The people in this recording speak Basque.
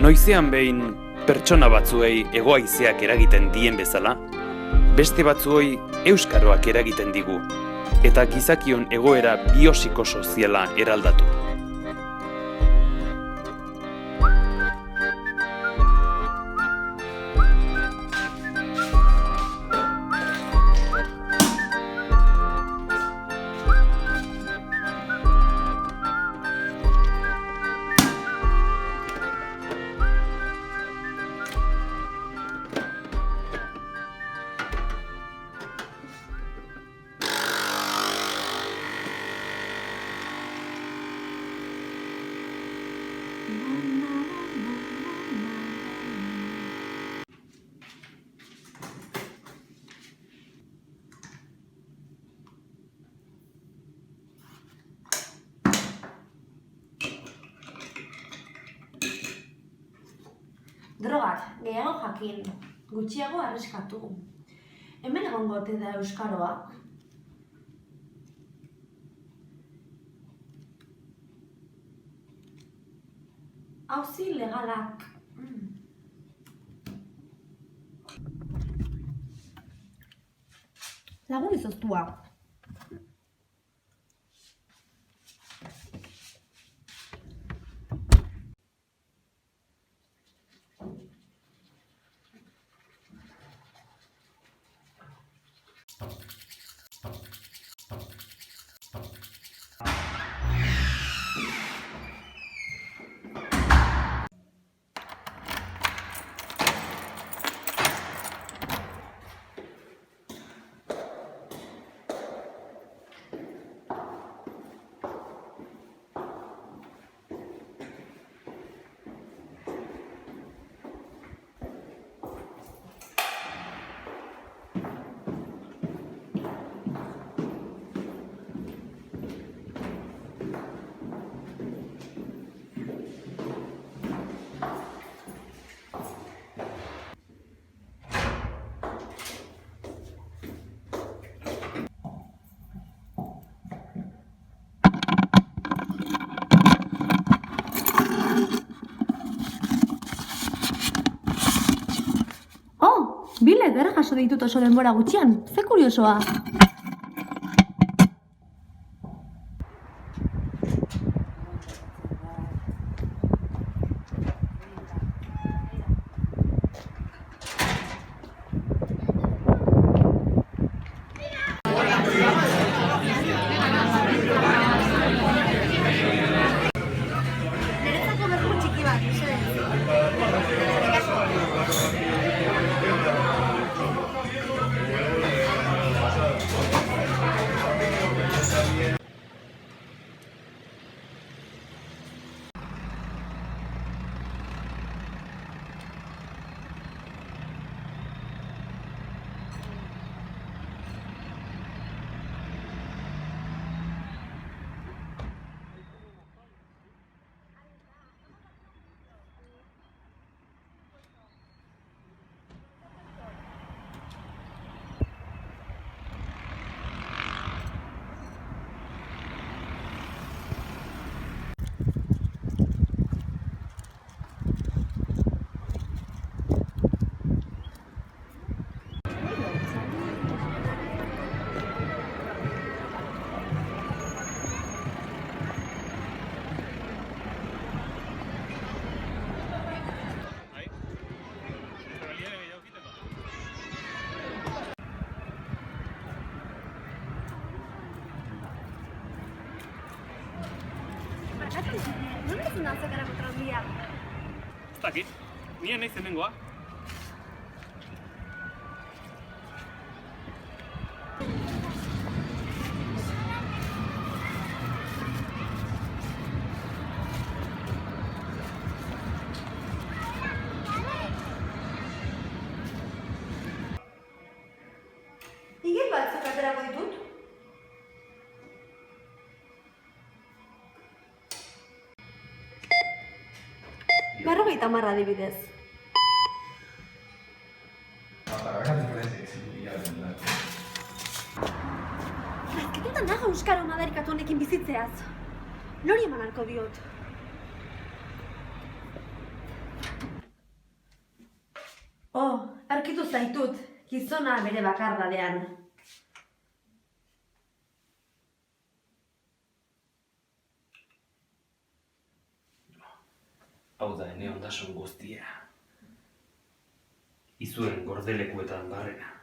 Noizean behin pertsona batzuei hegohaizeak eragiten dien bezala, beste batzuei euskaroak eragiten digu, eta gizakion egoera biopsikosoziala eraldatu. Drogak, gehiago jakin, gutxiago arriskatu. Hemen egongo ote da euskaroa? Auzi legalak. Lagun izoztua. Bile, ederra jaso ditut oso denbora gutxian, ze kuriosoa. Niretzako berku txiki bat, ¿Dónde es una sacar otro día? Está aquí. Nien naiz hemengoa. Igen batzuk aterako ditut? Berrogeita hamar adibidez. Azketuta nago euskara madarikatu honekin bizitzeaz. Nori eman halko diot? Arkitu zaitut, gizona bere bakardadean. Hau da, ene ondasun guztia. Izuen gordelekuetan barrena.